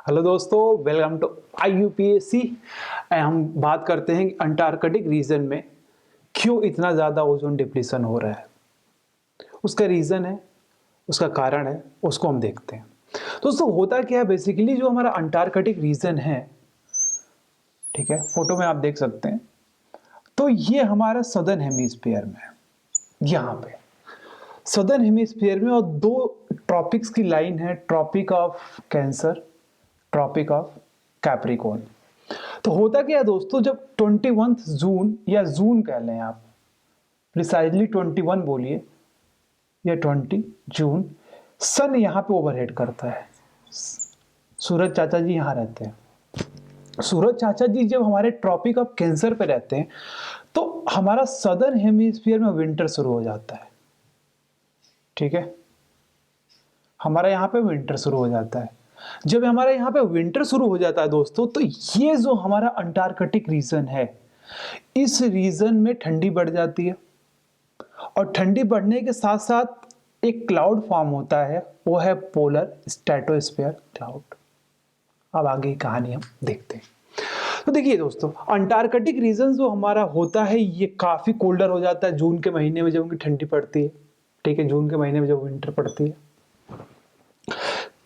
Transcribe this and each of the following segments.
Hello दोस्तों, welcome to IUPAC। हम बात करते हैं कि अंटार्कटिक रीजन में क्यों इतना ज़्यादा ओजोन डिप्लीशन हो रहा है। उसका रीज़न है, उसका कारण है, उसको हम देखते हैं। दोस्तों होता क्या है, बेसिकली जो हमारा अंटार्कटिक रीजन है, ठीक है, फोटो में आप देख सकते हैं, तो ये हमारा सदर्न हेमिस्फीयर में है। यहाँ पे सदर्न हेमिस्फीयर में और दो ट्रॉपिक्स की लाइन है, tropic of Cancer, tropic of Capricorn. तो होता क्या है दोस्तों, जब 21 जून या जून कह लें आप, प्रिसाइजली 21 बोलिए या 20 जून, सन यहाँ पे ओवरहेड करता है। सूरज चाचा जी यहाँ रहते हैं। सूरज चाचा जी जब हमारे ट्रॉपिक ऑफ कैंसर पे रहते हैं तो हमारा सदर्न हेमिस्फीयर में विंटर शुरू हो जाता है। ठीक है, हमारा यहाँ पे विंटर शुरू हो जाता है। जब हमारे यहाँ पे विंटर शुरू हो जाता है दोस्तों, तो ये जो हमारा अंटार्कटिक रीजन है, इस रीजन में ठंडी बढ़ जाती है और ठंडी बढ़ने के साथ साथ एक क्लाउड फॉर्म होता है, वो है पोलर स्ट्रेटोस्फीयर क्लाउड। अब आगे की कहानी हम देखते हैं। तो देखिए दोस्तों, अंटार्कटिक रीजन जो हमारा होता है ये काफी कोल्डर हो जाता है जून के महीने में, जब उनकी ठंडी पड़ती है। ठीक है, जून के महीने में जब विंटर पड़ती है,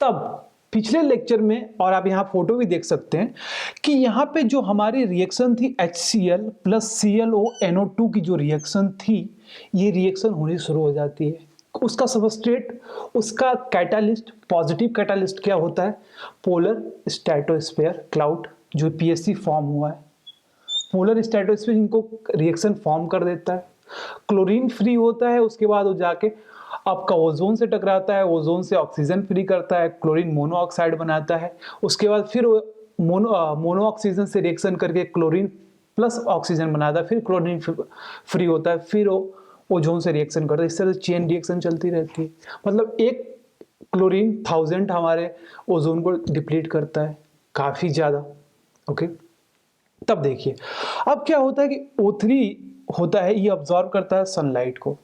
तब पिछले लेक्चर में, और आप यहाँ फोटो भी देख सकते हैं कि यहाँ पे जो हमारी रिएक्शन थी HCl प्लस ClONO2 की जो रिएक्शन थी, ये रिएक्शन होनी शुरू हो जाती है। उसका सबस्ट्रेट, उसका कैटालिस्ट, पॉजिटिव कैटालिस्ट क्या होता है? पोलर स्ट्रेटोस्फीयर क्लाउड, जो PSC फॉर्म हुआ है। पोलर स्ट्रेटोस्फीयर इनको रिएक्शन फॉर्म कर देता है, क्लोरीन फ्री होता है, उसके बाद वो जाके आपका ओजोन से टकराता है, ओजोन से ऑक्सीजन फ्री करता है, क्लोरीन मोनोऑक्साइड बनाता है। उसके बाद फिर मोनो ऑक्सीजन से रिएक्शन करके क्लोरीन प्लस ऑक्सीजन बनाता है, फिर क्लोरीन फ्री होता है, फिर ओजोन से रिएक्शन करता है। इस तरह से चेन रिएक्शन चलती रहती है। मतलब एक क्लोरीन 1000 हमारे ओजोन को डिप्लीट करता है, काफी ज्यादा। ओके, तब देखिए अब क्या होता है कि O3 होता है, ये ऑब्जॉर्व करता है सनलाइट को।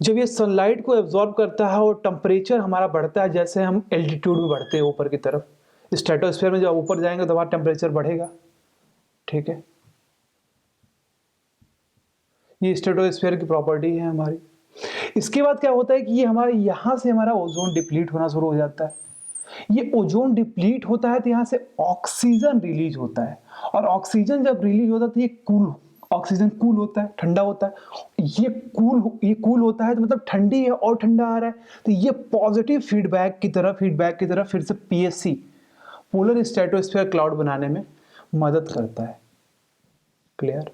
जब ये सनलाइट को एब्जॉर्ब करता है और टेम्परेचर हमारा बढ़ता है, जैसे हम एल्टीट्यूड में बढ़ते हैं ऊपर की तरफ, स्ट्रेटोस्फीयर में जब ऊपर जाएंगे तो हमारा टेम्परेचर बढ़ेगा। ठीक है, ये स्ट्रेटोस्फीयर की प्रॉपर्टी है हमारी। इसके बाद क्या होता है कि ये हमारे यहाँ से हमारा ओजोन डिप्लीट होना शुरू हो जाता है। ये ओजोन डिप्लीट होता है तो यहाँ से ऑक्सीजन रिलीज होता है, और ऑक्सीजन जब रिलीज होता है तो ये कूल, ऑक्सीजन कूल होता है, ठंडा होता है। ये कूल होता है तो मतलब ठंडी है और ठंडा आ रहा है, तो ये पॉजिटिव फीडबैक की तरफ फिर से PSC, पोलर स्ट्रेटोस्फीयर क्लाउड बनाने में मदद करता है। क्लियर?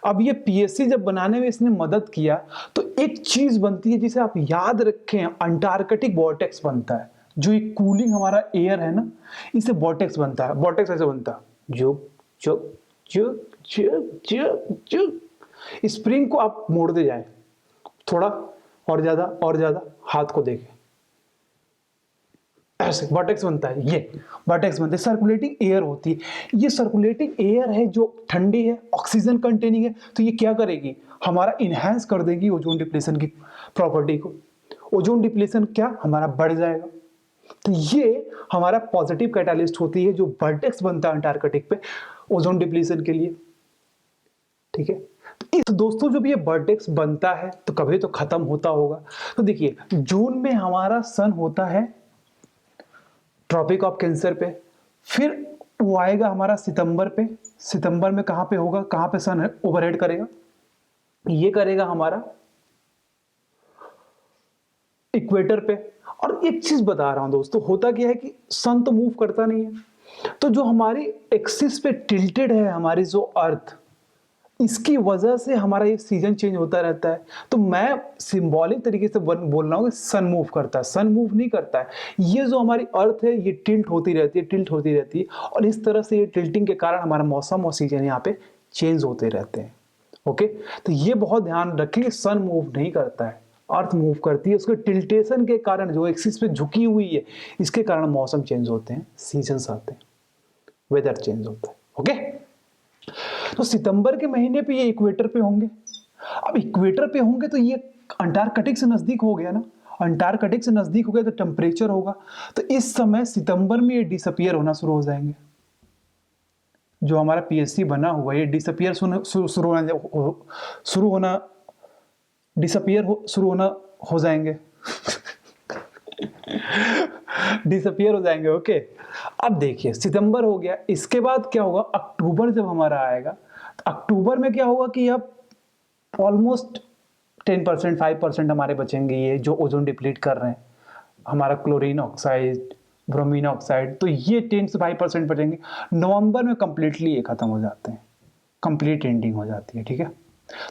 अब ये PSC जब बनाने में इसने मदद किया तो एक चीज बनती है जिसे आप याद रखें, अंटार्कटिक वॉर्टेक्स बनता है। जो ये कूलिंग हमारा एयर है ना, इससे वॉर्टेक्स बनता है। वॉर्टेक्स ऐसे बनता है, जो जो जो जो जो जो स्प्रिंग को आप मोड़ते जाएं थोड़ा और ज्यादा हाथ को देखें, ऐसे वॉर्टेक्स बनता है। ये वॉर्टेक्स बनता है, सर्कुलेटिंग एयर होती है। ये सर्कुलेटिंग एयर है जो ठंडी है, ऑक्सीजन कंटेनिंग है, तो ये क्या करेगी? हमारा इनहेंस कर देगी ओजोन डिप्लीशन की प्रॉपर्टी को। ओजोन डिप्लीशन क्या हमारा बढ़ जाएगा। तो ये हमारा पॉजिटिव कैटालिस्ट होती है, जो वर्टेक्स बनता है अंटार्कटिक पे ओजोन डिप्लीशन के लिए। ठीक है, तो इस दोस्तों जब ये वर्टेक्स बनता है तो कभी तो खत्म होता होगा। तो देखिए, जून में हमारा सन होता है ट्रॉपिक ऑफ कैंसर पे, फिर वो आएगा हमारा सितंबर पे। सितंबर में कहां पे होगा, कहां पे सन ओवरहेड करेगा? ये करेगा हमारा इक्वेटर पे। और एक चीज बता रहा हूं दोस्तों, होता क्या है कि सन तो मूव करता नहीं है, तो जो हमारी एक्सिस पे टिल्टेड है हमारी जो अर्थ, इसकी वजह से हमारा ये सीजन चेंज होता रहता है। तो मैं सिंबॉलिक तरीके से बोल रहा हूँ कि सन मूव करता है, सन मूव नहीं करता है। ये जो हमारी अर्थ है ये टिल्ट होती रहती है, और इस तरह से ये टिल्टिंग के कारण हमारा मौसम और सीजन यहाँ पे चेंज होते रहते हैं। ओके, तो ये बहुत ध्यान रखें कि सन मूव नहीं करता है, अर्थ मूव करती है। उसके टिल्टेशन के कारण, जो एक्सिस पे झुकी हुई है, इसके कारण मौसम चेंज होते हैं, सीजन्स आते हैं, वेदर चेंज होता है। ओके, तो सितंबर के महीने पे ये इक्वेटर पे होंगे। अब इक्वेटर पे होंगे तो ये अंटार्कटिक से नजदीक हो गया ना, अंटार्कटिक से नजदीक हो गया तो टेम्परेचर होगा, तो इस समय सितंबर में ये डिसअपियर होना शुरू हो जाएंगे। जो हमारा पीएससी बना हुआ है ये डिसअपियर शुरू होना डिसअपियर शुरू होना हो जाएंगे डिसअपियर हो जाएंगे। ओके, अब देखिए सितंबर हो गया, इसके बाद क्या होगा, अक्टूबर जब हमारा आएगा तो अक्टूबर में क्या होगा कि अब ऑलमोस्ट 10% 5% हमारे बचेंगे, ये जो ओजोन डिप्लीट कर रहे हैं, हमारा क्लोरीन ऑक्साइड, ब्रोमीन ऑक्साइड, तो ये 10 से 5% बचेंगे। नवंबर में कंप्लीटली ये खत्म हो जाते हैं, कंप्लीट एंडिंग हो जाती है। ठीक है,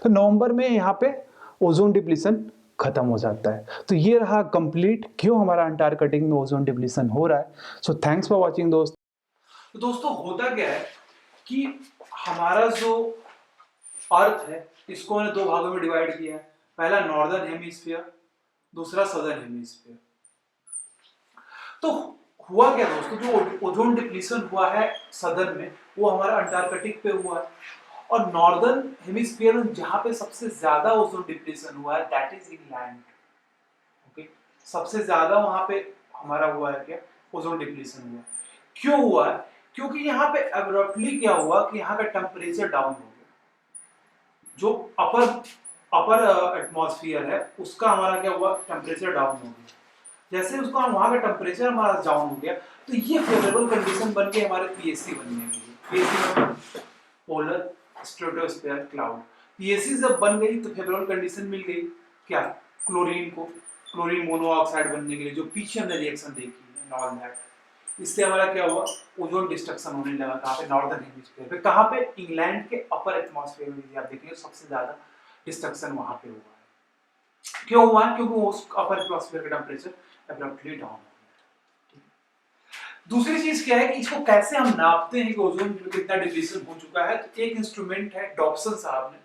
तो नवंबर में यहाँ पे ओजोन डिप्लीशन खत्म हो जाता है। तो ये रहा कंप्लीट क्यों हमारा अंटार्कटिक में ओजोन डिप्लीशन हो रहा है। सो थैंक्स फॉर वाचिंग दोस्त। तो दोस्तों होता क्या है कि हमारा जो अर्थ है इसको मैंने दो भागों में डिवाइड किया है, पहला नॉर्दर्न हेमिस्फीयर, दूसरा सदर्न हेमिस्फीयर। तो हुआ क्या दोस्तों, जो ओजोन डिप्लीशन हुआ है सदर्न में वो हमारा अंटार्कटिक पे हुआ है, और नॉर्दर्न हेमिस्फीयर में जहां पे सबसे ज्यादा ओजोन डिप्लीशन हुआ है दैट इज इंग्लैंड। ओके, सबसे ज्यादा वहां पे हमारा हुआ है क्या, ओजोन डिप्लीशन हुआ। क्यों हुआ है, क्योंकि यहाँ पे एब्रप्टली क्या हुआ कि यहाँ का टेम्परेचर डाउन हो गया, जो अपर एटमॉस्फेयर है उसका हमारा क्या हुआ, टेम्परेचर डाउन हो गया। जैसे उसका वहां का टेम्परेचर हमारा डाउन हो गया तो ये फेवरेबल कंडीशन बन के हमारे पीएससी बनने लगी। PSC polar stratosphere cloud, PSC जब बन गई तो फेवरेबल कंडीशन मिल गई क्या, क्लोरीन को, क्लोरीन मोनोऑक्साइड बनने के लिए, जो पीछे हमने रिएक्शन देखी है ऑल दैट। इससे हमारा क्या हुआ, ओजोन डिस्ट्रक्शन होने लगा। कहाँ पे, नॉर्दर्न हेमिस्फीयर पे। कहाँ पे, इंग्लैंड के अपर एटमॉस्फेयर में, आप देखेंगे सबसे ज्यादा डिस्ट्रक्शन वहां पे हुआ है। क्यों हुआ है, क्योंकि उस अपर एटमॉस्फेयर का टेम्परेचर एब्रप्टली डाउन हो गया। दूसरी चीज क्या है कि इसको कैसे हम नापते हैं कि ओजोन में कितना डिप्लीशन हो चुका है। तो एक इंस्ट्रूमेंट है, डॉप्सन साहब ने,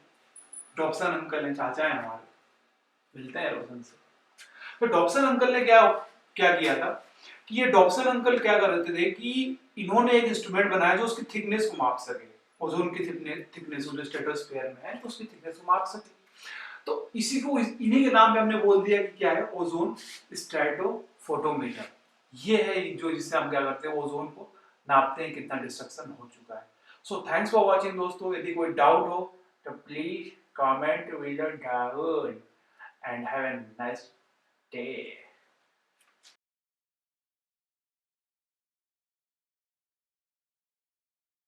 डॉप्सन अंकल है, चाचा है हमारे, मिलते हैं रोशन से। तो डॉप्सन अंकल ने क्या क्या किया था कि ये डॉप्सन अंकल क्या करते थे कि इन्होंने एक इंस्ट्रूमेंट बनाया जो उसकी थिकनेस को माप सके, ओजोन की थिकनेस जो स्ट्रेटोस्फीयर में है तो उसकी थिकनेस को माप सके। तो इसी को, इन्हीं के नाम पे हमने बोल दिया कि क्या है, ओजोन स्ट्रेटोफोटोमीटर। ये है जो जिससे हम क्या करते हैं, ओजोन को नापते हैं कितना डिस्ट्रक्शन हो चुका है। सो थैंक्स फॉर वाचिंग दोस्तों। यदि कोई डाउट हो तो please comment with down and have a nice day.